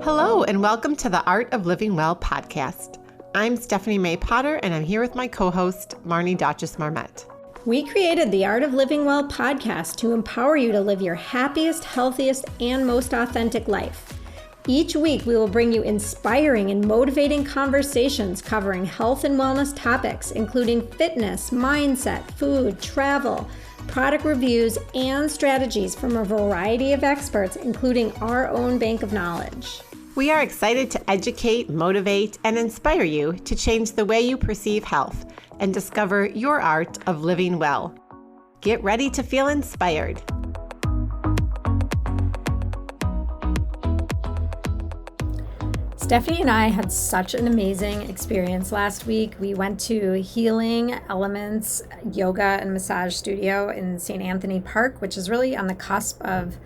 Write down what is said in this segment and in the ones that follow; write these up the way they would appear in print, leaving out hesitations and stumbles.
Hello, and welcome to the Art of Living Well podcast. I'm Stephanie May Potter, and I'm here with my co-host, Marnie Dotches-Marmette. We created the Art of Living Well podcast to empower you to live your happiest, healthiest, and most authentic life. Each week, we will bring you inspiring and motivating conversations covering health and wellness topics, including fitness, mindset, food, travel, product reviews, and strategies from a variety of experts, including our own bank of knowledge. We are excited to educate, motivate, and inspire you to change the way you perceive health and discover your art of living well. Get ready to feel inspired. Stephanie and I had such an amazing experience last week. We went to Healing Elements Yoga and Massage Studio in St. Anthony Park, which is really on the cusp of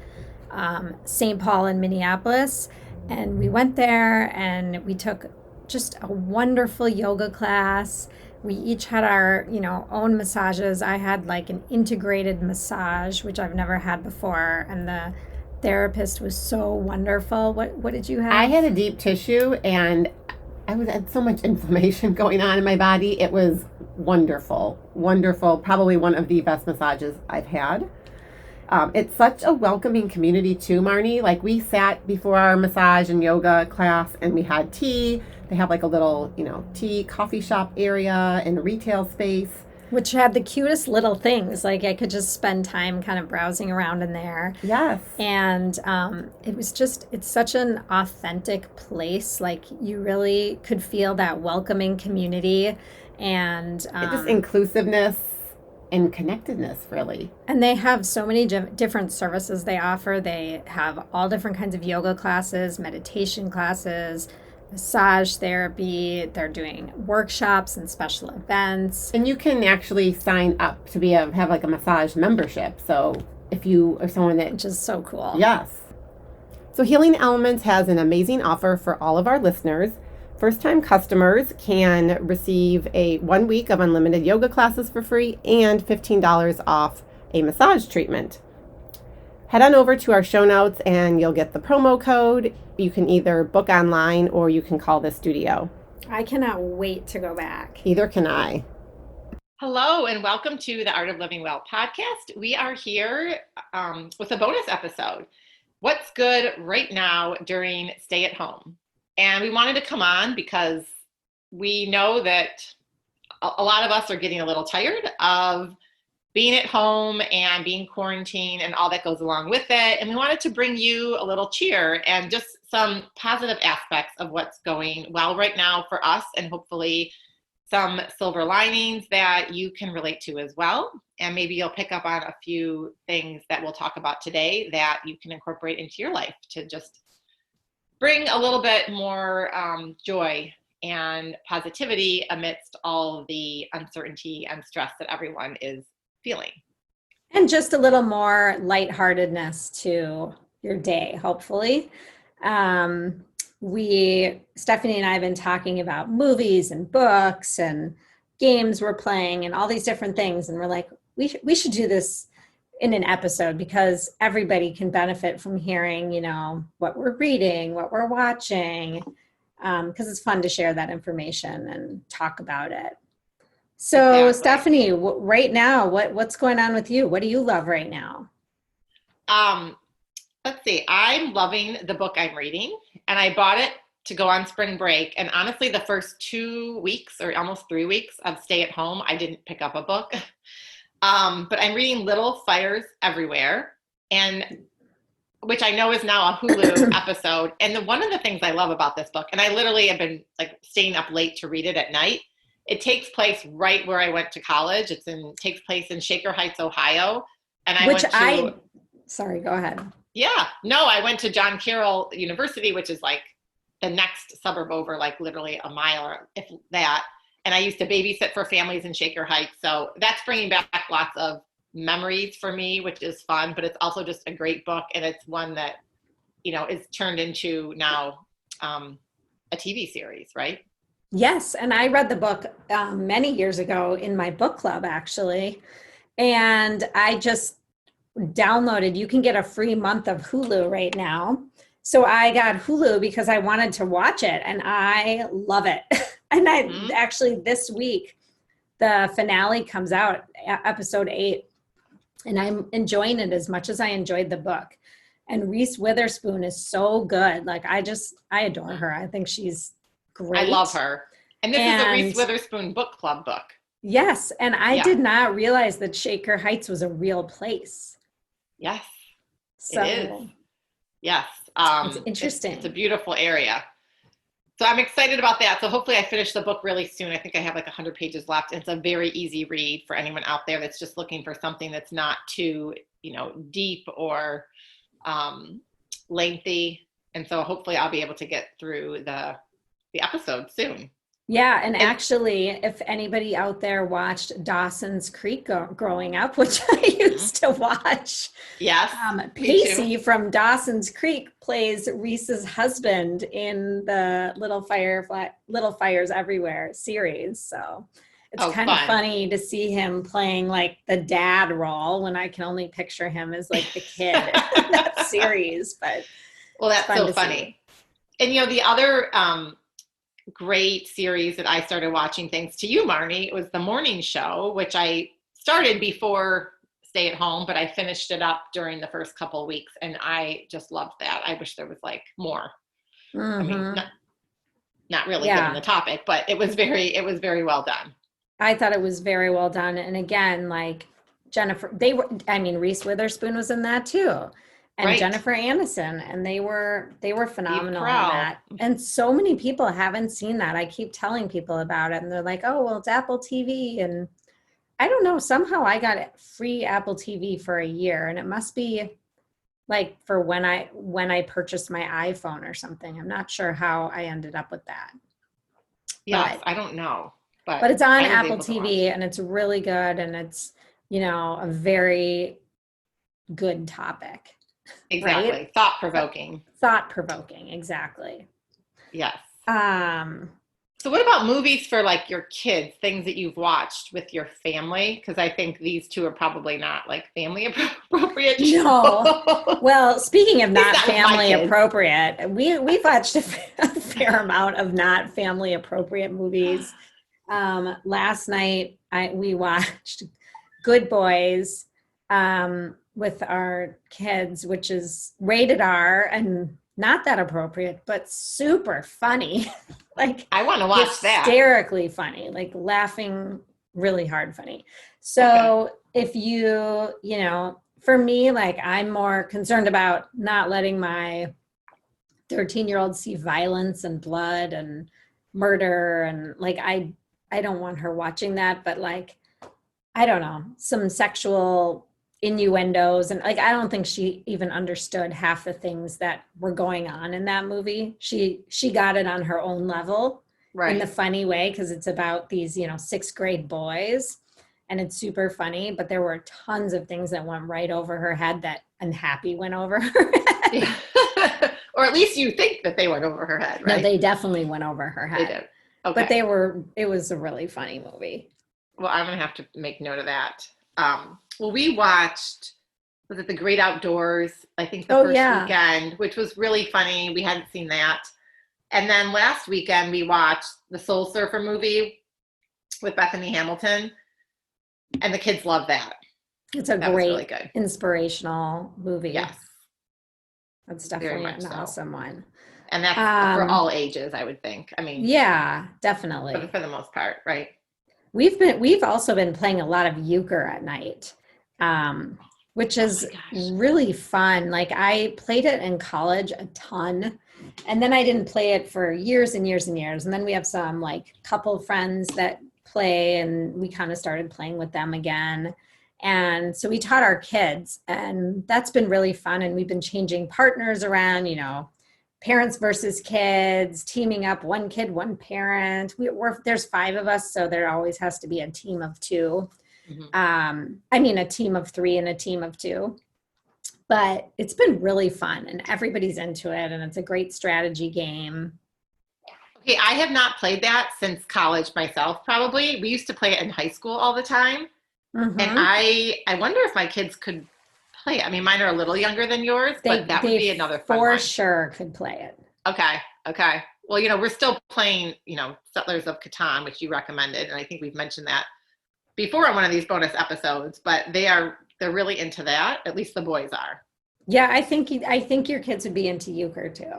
St. Paul and Minneapolis. And we went there and we took just a wonderful yoga class. We each had our, own massages. I had like an integrated massage, which I've never had before. And the therapist was so wonderful. What did you have? I had a deep tissue and I had so much inflammation going on in my body. It was wonderful, wonderful. Probably one of the best massages I've had. It's such a welcoming community too, Marnie. Like we sat before our massage and yoga class and we had tea. They have like a little, tea coffee shop area and a retail space. Which had the cutest little things. Like I could just spend time kind of browsing around in there. Yes. And it's such an authentic place. Like you really could feel that welcoming community and just inclusiveness and connectedness, really. And they have so many different services they offer. They have all different kinds of yoga classes, meditation classes, massage therapy. They're doing workshops and special events. And you can actually sign up to have like a massage membership. So if you are someone that... Which is so cool. Yes. So Healing Elements has an amazing offer for all of our listeners. First-time customers can receive a 1 week of unlimited yoga classes for free and $15 off a massage treatment. Head on over to our show notes and you'll get the promo code. You can either book online or you can call the studio. I cannot wait to go back. Either can I. Hello and welcome to the Art of Living Well podcast. We are here with a bonus episode. What's good right now during stay at home? And we wanted to come on because we know that a lot of us are getting a little tired of being at home and being quarantined and all that goes along with it. And we wanted to bring you a little cheer and just some positive aspects of what's going well right now for us, and hopefully some silver linings that you can relate to as well. And maybe you'll pick up on a few things that we'll talk about today that you can incorporate into your life to just bring a little bit more joy and positivity amidst all the uncertainty and stress that everyone is feeling. And just a little more lightheartedness to your day, hopefully. Stephanie and I have been talking about movies and books and games we're playing and all these different things. And we're like, we should do this in an episode because everybody can benefit from hearing, what we're reading, what we're watching, because it's fun to share that information and talk about it. So exactly. Stephanie, right now, what's going on with you? What do you love right now? Let's see. I'm loving the book I'm reading, and I bought it to go on spring break. And honestly, the first 2 weeks or almost 3 weeks of stay at home, I didn't pick up a book. But I'm reading Little Fires Everywhere, and which I know is now a Hulu episode. And one of the things I love about this book, and I literally have been like staying up late to read it at night. It takes place right where I went to college. Takes place in Shaker Heights, Ohio. And sorry, go ahead. Yeah, no, I went to John Carroll University, which is like the next suburb over, like literally a mile or if that. And I used to babysit for families in Shaker Heights. So that's bringing back lots of memories for me, which is fun, but it's also just a great book. And it's one that, is turned into now a TV series, right? Yes. And I read the book many years ago in my book club, actually. And I just downloaded, you can get a free month of Hulu right now. So I got Hulu because I wanted to watch it, and I love it. And actually this week, the finale comes out, episode 8, and I'm enjoying it as much as I enjoyed the book. And Reese Witherspoon is so good. Like I adore her. I think she's great. I love her. And this is a Reese Witherspoon book club book. Yes. And I did not realize that Shaker Heights was a real place. Yes, so, it is. Yes. It's interesting. It's a beautiful area. So I'm excited about that. So hopefully I finish the book really soon. I think I have like 100 pages left. It's a very easy read for anyone out there that's just looking for something that's not too, deep or lengthy. And so hopefully I'll be able to get through the episode soon. Yeah, and actually, if anybody out there watched Dawson's Creek growing up, which I used to watch, yes, Pacey from Dawson's Creek plays Reese's husband in the Little Fires Everywhere series. So it's kind of funny to see him playing like the dad role when I can only picture him as like the kid in that series. But that's so funny. And the other great series that I started watching thanks to you, Marnie, it was The Morning Show, which I started before Stay at Home, but I finished it up during the first couple of weeks, and I just loved that. I wish there was like more. I mean, not really given the topic, but it was very well done. I thought it was very well done. And again, like Reese Witherspoon was in that too. And Jennifer Aniston, and they were phenomenal in that. And so many people haven't seen that. I keep telling people about it, and they're like, "Oh, well, it's Apple TV." And I don't know. Somehow I got free Apple TV for a year, and it must be like for when I purchased my iPhone or something. I'm not sure how I ended up with that. Yes, I don't know, but it's on Apple TV, and it's really good, and it's a very good topic. Exactly. Right? Thought-provoking, exactly. Yes. So what about movies for like your kids, things that you've watched with your family? Because I think these two are probably not like family appropriate. No. Well, speaking of not family appropriate, we've watched a fair amount of not family appropriate movies. Last night we watched Good Boys with our kids, which is rated R and not that appropriate, but super funny. Like I want to watch that. Hysterically funny, like laughing really hard funny. So if for me, like I'm more concerned about not letting my 13-year-old see violence and blood and murder. And like, I don't want her watching that, but like, I don't know, some sexual innuendos, and like I don't think she even understood half the things that were going on in that movie. She got it on her own level, in the funny way, because it's about these 6th grade boys, and it's super funny, but there were tons of things that went right over her head that Unhappy went over her head. Yeah. Or at least you think that they went over her head, right? No, they definitely went over her head. They did. Okay. But it was a really funny movie. Well, I'm gonna have to make note of that. Well, we watched, was it The Great Outdoors? I think the first weekend, which was really funny. We hadn't seen that. And then last weekend we watched the Soul Surfer movie with Bethany Hamilton, and the kids love that. It's a great, really good, inspirational movie. Yes. That's definitely an awesome one. And that's for all ages, I would think. I mean, yeah, definitely. For the most part, right? We've also been playing a lot of euchre at night, which is really fun. Like I played it in college a ton, and then I didn't play it for years and years and years. And then we have some like couple friends that play, and we kind of started playing with them again. And so we taught our kids, and that's been really fun. And we've been changing partners around, parents versus kids, teaming up, one kid, one parent. There's 5 of us, so there always has to be a team of 2. Mm-hmm. A team of 3 and a team of 2. But it's been really fun, and everybody's into it, and it's a great strategy game. Okay, I have not played that since college myself, probably. We used to play it in high school all the time. Mm-hmm. And I wonder if my kids could play it? I mean, mine are a little younger than yours, but that would be another fun for one. sure could play it. Okay. Well, we're still playing, Settlers of Catan, which you recommended, and I think we've mentioned that before on one of these bonus episodes, but they're really into that. At least the boys are. Yeah, I think your kids would be into euchre too.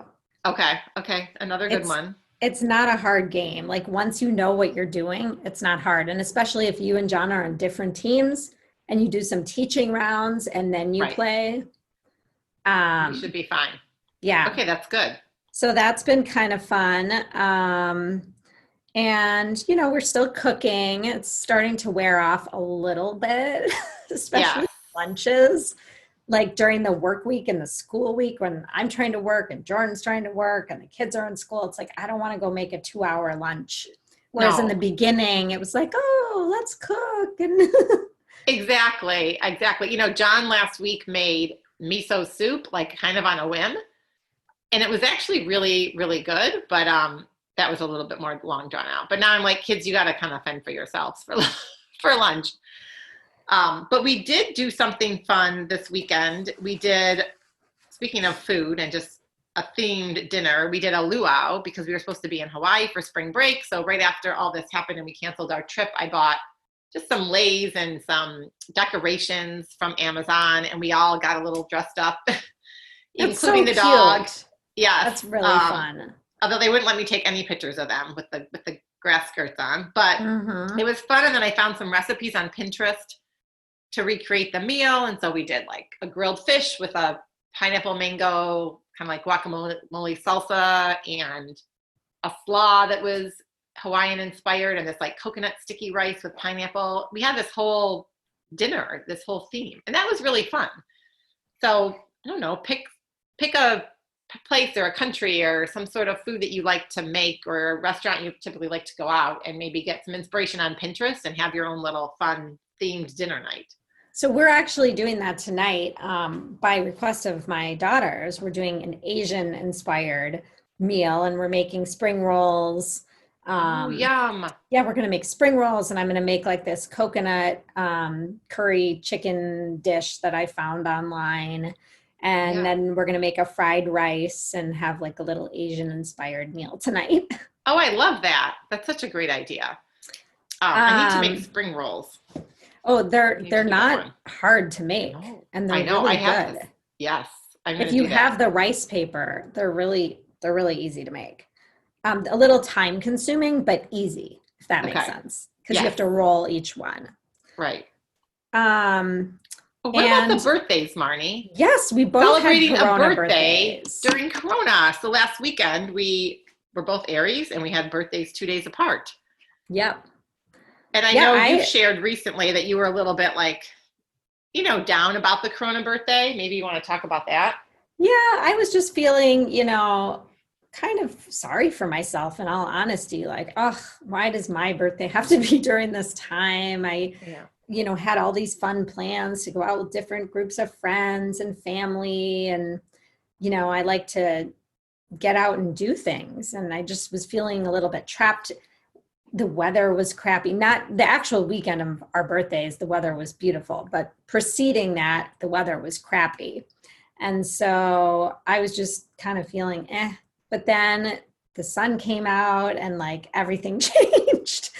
Okay. Another good one. It's not a hard game. Like once you know what you're doing, it's not hard. And especially if you and John are on different teams and you do some teaching rounds and then you play. You should be fine. Yeah. Okay, that's good. So that's been kind of fun. And we're still cooking. It's starting to wear off a little bit, especially lunches. Like during the work week and the school week when I'm trying to work and Jordan's trying to work and the kids are in school, it's like, I don't want to go make a 2-hour lunch. Whereas in the beginning, it was like, oh, let's cook. And Exactly. John last week made miso soup, like kind of on a whim. And it was actually really, really good. But that was a little bit more long drawn out. But now I'm like, kids, you got to kind of fend for yourselves for lunch. But we did do something fun this weekend. We did, speaking of food and just a themed dinner, we did a luau because we were supposed to be in Hawaii for spring break. So right after all this happened and we canceled our trip, I bought just some leis and some decorations from Amazon, and we all got a little dressed up, including the dog. Yeah, that's really fun. Although they wouldn't let me take any pictures of them with the grass skirts on, but it was fun. And then I found some recipes on Pinterest to recreate the meal. And so we did like a grilled fish with a pineapple mango, kind of like guacamole salsa, and a slaw that was Hawaiian inspired, and this like coconut sticky rice with pineapple. We had this whole dinner, this whole theme, and that was really fun. So I don't know, pick a place or a country or some sort of food that you like to make, or a restaurant you typically like to go out, and maybe get some inspiration on Pinterest and have your own little fun themed dinner night. So we're actually doing that tonight by request of my daughters. We're doing an Asian inspired meal, and we're making spring rolls. Yum. Yeah, we're going to make spring rolls, and I'm going to make like this coconut curry chicken dish that I found online. And then we're going to make a fried rice and have like a little Asian inspired meal tonight. Oh, I love that. That's such a great idea. I need to make spring rolls. Oh, they're not hard to make, and they're really good. Yes. If you have the rice paper, they're really easy to make. A little time consuming, but easy, if that makes sense, because you have to roll each one. Right. What about the birthdays, Marnie? Yes, we both celebrating had Corona a birthday birthdays. During Corona. So last weekend we were both Aries, and we had birthdays 2 days apart. Yep. And I know you shared recently that you were a little bit like, down about the Corona birthday. Maybe you want to talk about that? Yeah, I was just feeling, kind of sorry for myself, in all honesty. Like, why does my birthday have to be during this time? I had all these fun plans to go out with different groups of friends and family. And, I like to get out and do things. And I just was feeling a little bit trapped. The weather was crappy. Not the actual weekend of our birthdays, the weather was beautiful, but preceding that, the weather was crappy. And so I was just kind of feeling, but then the sun came out and like everything changed.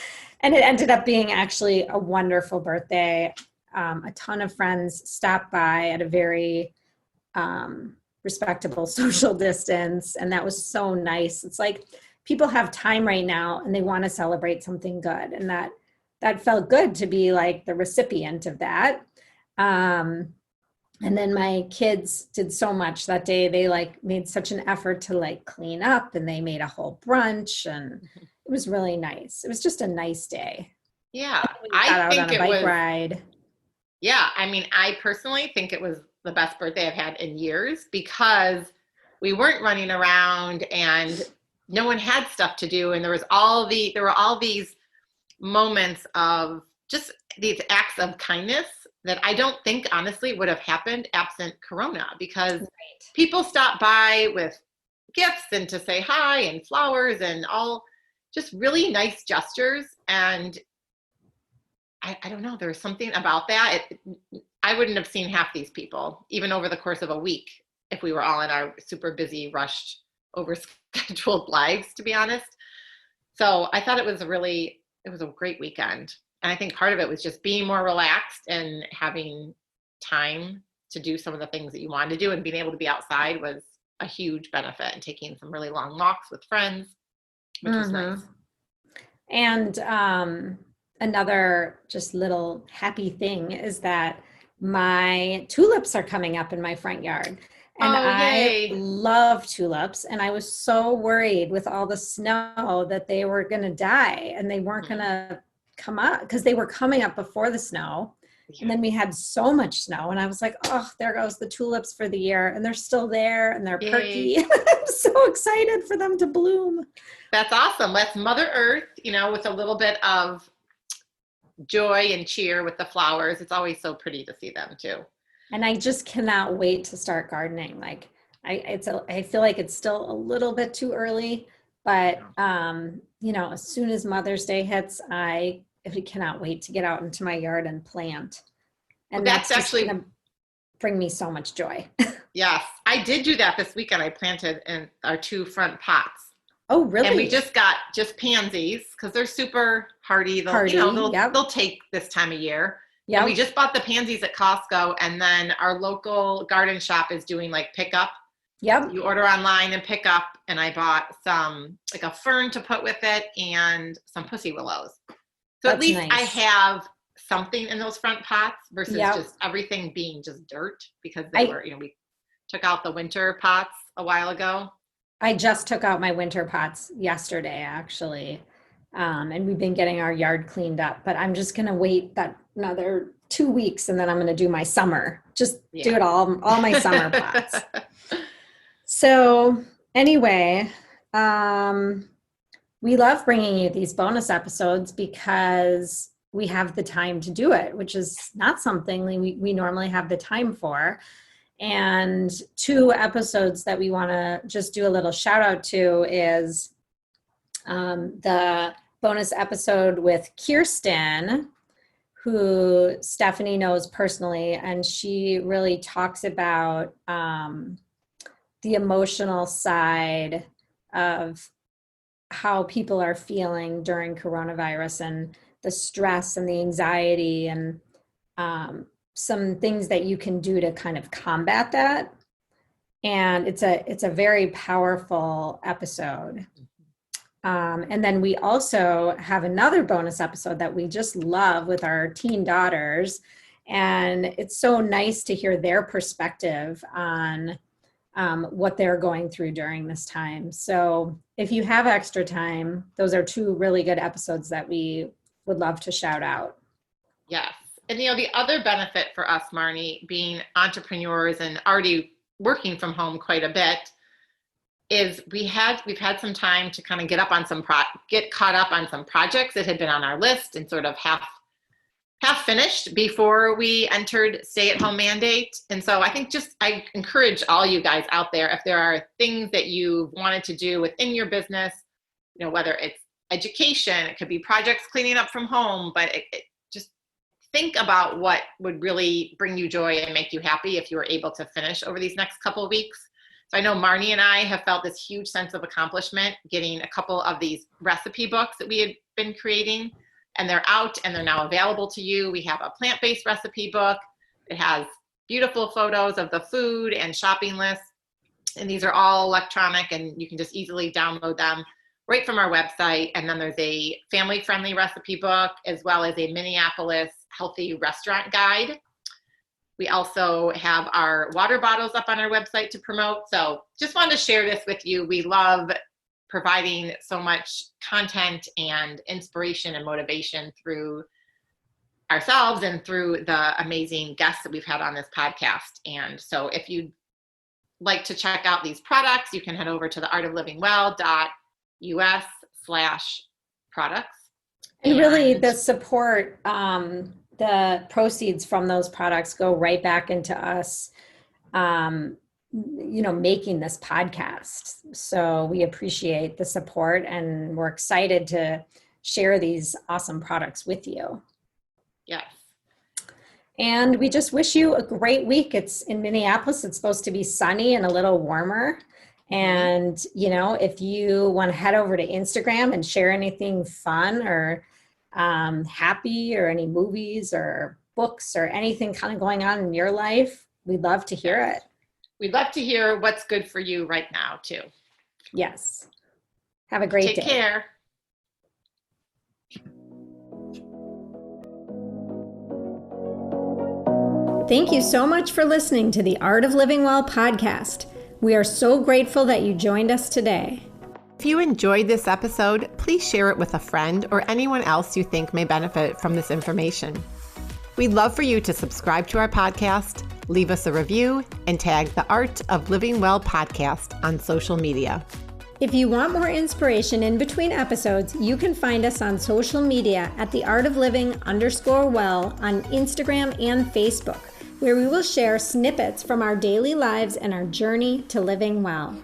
And it ended up being actually a wonderful birthday. A ton of friends stopped by at a very respectable social distance. And that was so nice. It's like people have time right now and they want to celebrate something good. And that felt good to be like the recipient of that. And then my kids did so much that day. They like made such an effort to like clean up, and they made a whole brunch, and it was really nice. It was just a nice day. Yeah. I think on a bike ride. Yeah. I mean, I personally think it was the best birthday I've had in years, because we weren't running around and no one had stuff to do. And there were all these moments of just these acts of kindness that I don't think honestly would have happened absent Corona, because people stopped by with gifts and to say hi and flowers and all just really nice gestures. And I don't know, there was something about that. I wouldn't have seen half these people, even over the course of a week, if we were all in our super busy, rushed, overscheduled lives, to be honest. So I thought it was a great weekend. And I think part of it was just being more relaxed and having time to do some of the things that you wanted to do, and being able to be outside was a huge benefit, and taking some really long walks with friends, which was nice. And another just little happy thing is that my tulips are coming up in my front yard. And I love tulips. And I was so worried with all the snow that they were going to die and they weren't going to come up, because they were coming up before the snow. And then we had so much snow, and I was like, oh, there goes the tulips for the year. And they're still there, and they're perky. I'm so excited for them to bloom. That's awesome. Let's Mother Earth, with a little bit of joy and cheer with the flowers. It's always so pretty to see them too. And I just cannot wait to start gardening. Like I feel like it's still a little bit too early, but as soon as Mother's Day hits, I cannot wait to get out into my yard and plant. And that's actually going to bring me so much joy. Yes, I did do that this weekend. I planted in our 2 front pots. Oh, really? And we just got pansies, because they're super hardy. They'll take this time of year. Yeah. And we just bought the pansies at Costco, and then our local garden shop is doing like pickup. Yep. So you order online and pick up, and I bought some, like a fern to put with it and some pussy willows. So at least nice. I have something in those front pots versus just everything being just dirt, because we took out the winter pots a while ago. I just took out my winter pots yesterday, actually. And we've been getting our yard cleaned up, but I'm just going to wait that another 2 weeks, and then I'm going to do my summer, do it all my summer pots. So anyway, we love bringing you these bonus episodes because we have the time to do it, which is not something we normally have the time for. And 2 episodes that we want to just do a little shout out to is the bonus episode with Kirsten, who Stephanie knows personally, and she really talks about the emotional side of how people are feeling during coronavirus, and the stress and the anxiety, and some things that you can do to kind of combat that. And it's a very powerful episode. And then we also have another bonus episode that we just love with our teen daughters. And it's so nice to hear their perspective on what they're going through during this time. So if you have extra time, those are 2 really good episodes that we would love to shout out. Yes. And the other benefit for us, Marnie, being entrepreneurs and already working from home quite a bit, is we've had some time to kind of get caught up on some projects that had been on our list and sort of half finished before we entered stay-at-home mandate. And so I think I encourage all you guys out there, if there are things that you wanted to do within your business, whether it's education, it could be projects cleaning up from home, but just think about what would really bring you joy and make you happy if you were able to finish over these next couple of weeks. So I know Marnie and I have felt this huge sense of accomplishment getting a couple of these recipe books that we had been creating, and they're out and they're now available to you. We have a plant-based recipe book. It has beautiful photos of the food and shopping lists. And these are all electronic, and you can just easily download them right from our website. And then there's a family-friendly recipe book, as well as a Minneapolis healthy restaurant guide. We also have our water bottles up on our website to promote. So just wanted to share this with you. We love providing so much content and inspiration and motivation through ourselves and through the amazing guests that we've had on this podcast. And so if you'd like to check out these products, you can head over to the artoflivingwell.us/products. And really the support, the proceeds from those products go right back into us, making this podcast. So we appreciate the support, and we're excited to share these awesome products with you. Yes. And we just wish you a great week. It's in Minneapolis. It's supposed to be sunny and a little warmer. And, if you want to head over to Instagram and share anything fun or happy or any movies or books or anything kind of going on in your life, we'd love to hear it. We'd love to hear what's good for you right now, too. Yes. Have a great day. Take care. Thank you so much for listening to the Art of Living Well podcast. We are so grateful that you joined us today. If you enjoyed this episode, please share it with a friend or anyone else you think may benefit from this information. We'd love for you to subscribe to our podcast, leave us a review, and tag the Art of Living Well podcast on social media. If you want more inspiration in between episodes, you can find us on social media at theartofliving_well on Instagram and Facebook, where we will share snippets from our daily lives and our journey to living well.